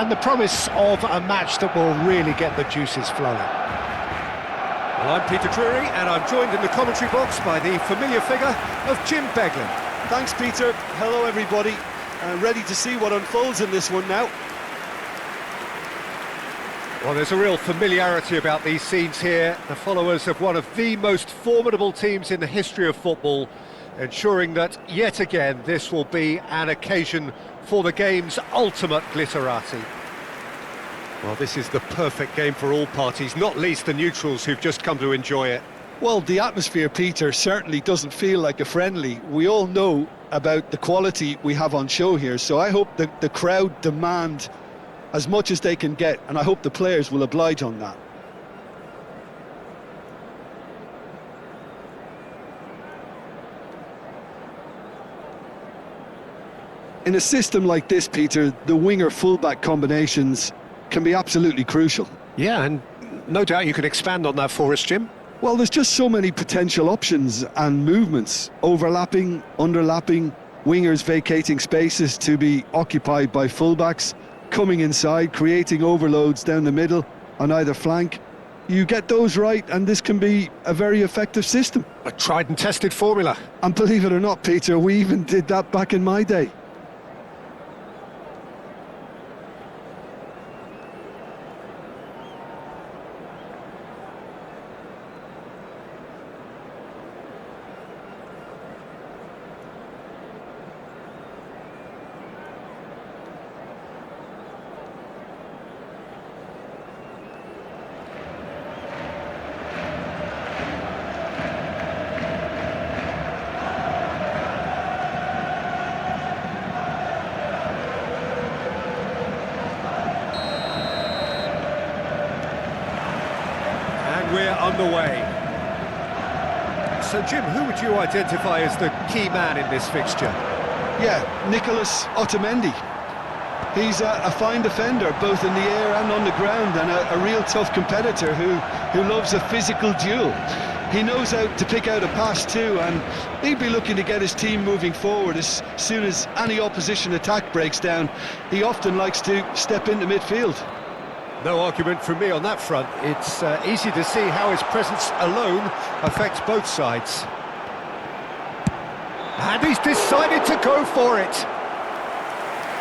And the promise of a match that will really get the juices flowing. Well, I'm Peter Drury, and I'm joined in the commentary box by the familiar figure of Jim Beglin. Thanks, Peter. Hello, everybody. Ready to see what unfolds in this one now. Well, there's a real familiarity about these scenes here. The followers of one of the most formidable teams in the history of football, ensuring that, yet again, this will be an occasion for the game's ultimate glitterati. Well, this is the perfect game for all parties, not least the neutrals who've just come to enjoy it. Well, the atmosphere, Peter, certainly doesn't feel like a friendly. We all know about the quality we have on show here, so I hope that the crowd demand as much as they can get, and I hope the players will oblige on that. In a system like this, Peter, the winger-fullback combinations can be absolutely crucial. Yeah, and no doubt you can expand on that for us, Jim. Well, there's just so many potential options and movements, overlapping, underlapping, wingers vacating spaces to be occupied by fullbacks, coming inside, creating overloads down the middle on either flank. You get those right and this can be a very effective system. A tried and tested formula. And believe it or not, Peter, we even did that back in my day. We're underway. So, Jim, who would you identify as the key man in this fixture? Yeah, Nicholas Otamendi. He's a fine defender, both in the air and on the ground, and a real tough competitor who loves a physical duel. He knows how to pick out a pass too, and he'd be looking to get his team moving forward as soon as any opposition attack breaks down. He often likes to step into midfield. No argument from me on that front. It's easy to see how his presence alone affects both sides. And he's decided to go for it.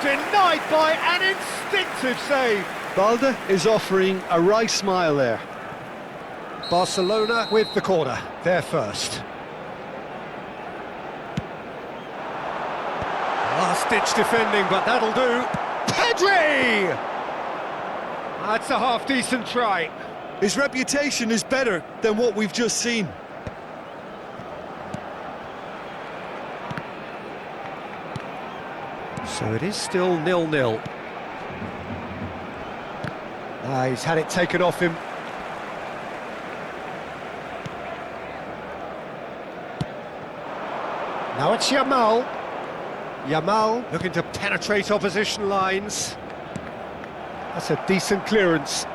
Denied by an instinctive save. Balde is offering a wry smile there. Barcelona with the corner, they're first. Last-ditch defending, but that'll do. Pedri! That's a half-decent try. His reputation is better than what we've just seen. So it is still 0-0. He's had it taken off him. Now it's Yamal. Yamal looking to penetrate opposition lines. That's a decent clearance.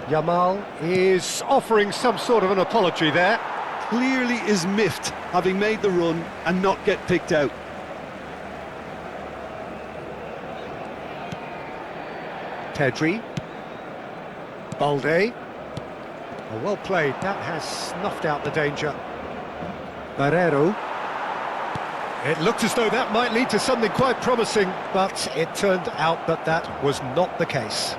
Yamal is offering some sort of an apology there. Clearly is miffed, having made the run and not get picked out. Pedri. Balde. Oh, well played. That has snuffed out the danger. Barrero. It looked as though that might lead to something quite promising, but it turned out that that was not the case.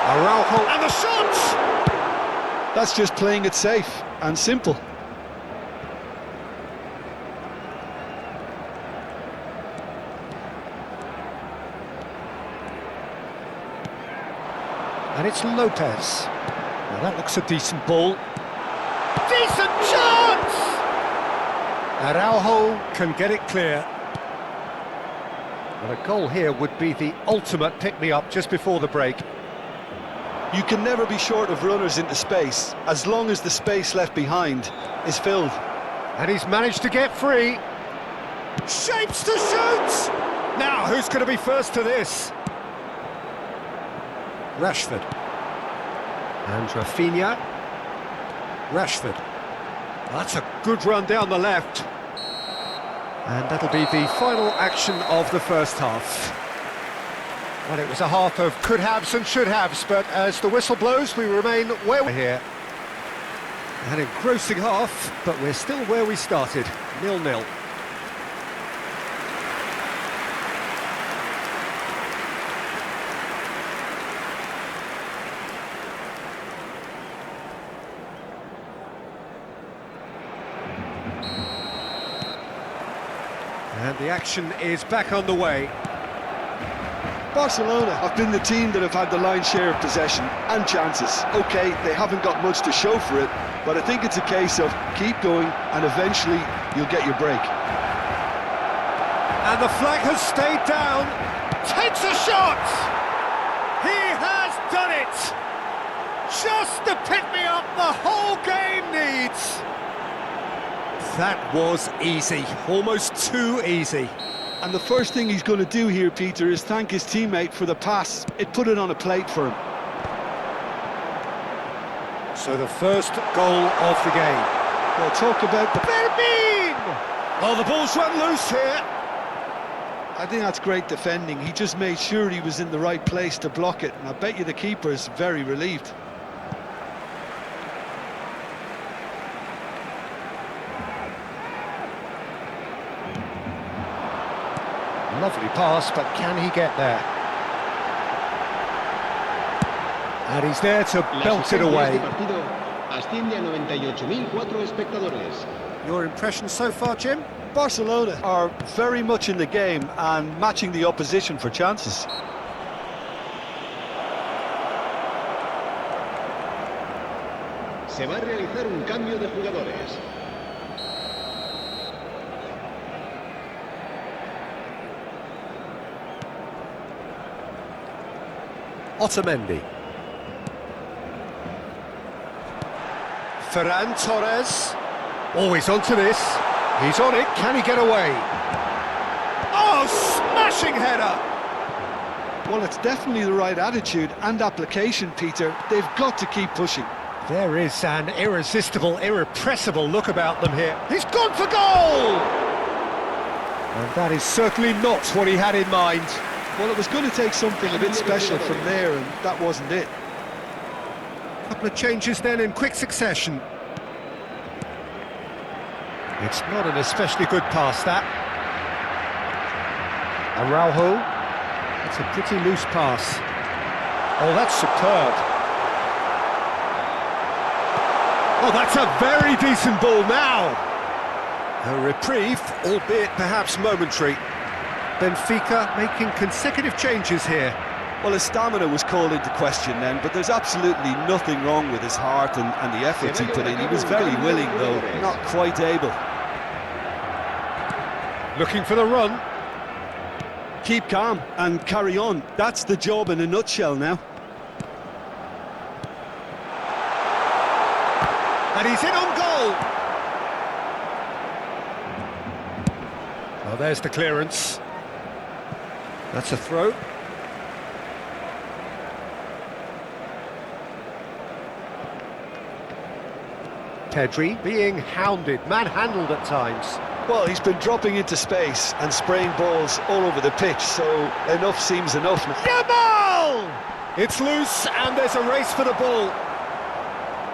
Araujo, and the shot! That's just playing it safe and simple. And it's Lopez. Well, that looks a decent ball. Decent chance! Araujo can get it clear. But a goal here would be the ultimate pick-me-up just before the break. You can never be short of runners into space, as long as the space left behind is filled. And he's managed to get free. Shapes to shoot! Now, who's going to be first to this? Rashford. And Rafinha. Rashford. That's a good run down the left. And that'll be the final action of the first half. Well, it was a half of could-haves and should-haves, but as the whistle blows, we remain where we're here. An engrossing half, but we're still where we started, 0-0. And the action is back on the way. Barcelona have been the team that have had the lion's share of possession and chances. Okay, they haven't got much to show for it, but I think it's a case of keep going and eventually you'll get your break. And the flag has stayed down. Takes a shot! He has done it! Just the pick-me-up the whole game needs! That was easy, almost too easy. And the first thing he's going to do here, Peter, is thank his teammate for the pass. It put it on a plate for him. So the first goal of the game. Well, talk about the... Fermin! Oh, the ball's run loose here. I think that's great defending. He just made sure he was in the right place to block it. And I bet you the keeper is very relieved. Lovely pass, but can he get there? And he's there to belt it away. Your impression so far, Jim? Barcelona are very much in the game and matching the opposition for chances. Se va a realizar un cambio de jugadores. Otamendi. Ferran Torres. Oh, he's onto this. He's on it. Can he get away? Oh, smashing header! Well, it's definitely the right attitude and application, Peter. They've got to keep pushing. There is an irresistible, irrepressible look about them here. He's gone for goal! And that is certainly not what he had in mind. Well, it was going to take something a bit special from there, and that wasn't it. A couple of changes then in quick succession. It's not an especially good pass, that. Araujo. It's a pretty loose pass. Oh, that's superb. Oh, that's a very decent ball now. A reprieve, albeit perhaps momentary. Benfica making consecutive changes here. Well, his stamina was called into question then, but there's absolutely nothing wrong with his heart and the efforts he put in. He was very willing, though, not quite able. Looking for the run. Keep calm and carry on. That's the job in a nutshell now. And he's in on goal. Well, there's the clearance. That's a throw. Pedri being hounded, manhandled at times. Well, he's been dropping into space and spraying balls all over the pitch, so enough seems enough. Yamal! It's loose and there's a race for the ball.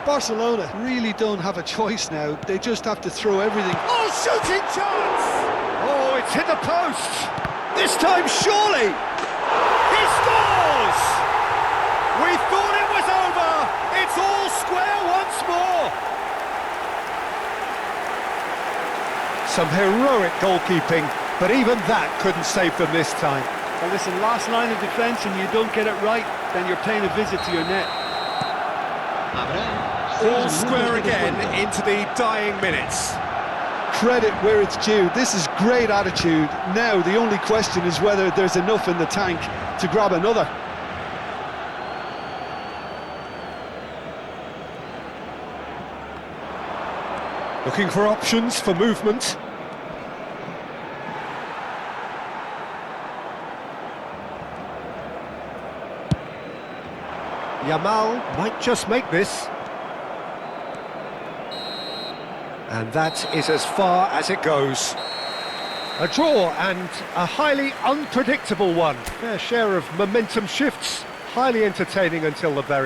Barcelona really don't have a choice now. They just have to throw everything. Oh, shooting chance! Oh, it's hit the post. This time, surely! He scores! We thought it was over! It's all square once more! Some heroic goalkeeping, but even that couldn't save them this time. Well, listen, last line of defence and you don't get it right, then you're paying a visit to your net. All square again into the dying minutes. Credit where it's due. This is great attitude. Now the only question is whether there's enough in the tank to grab another. Looking for options for movement. Yamal might just make this. And that is as far as it goes. A draw and a highly unpredictable one. Fair share of momentum shifts, highly entertaining until the very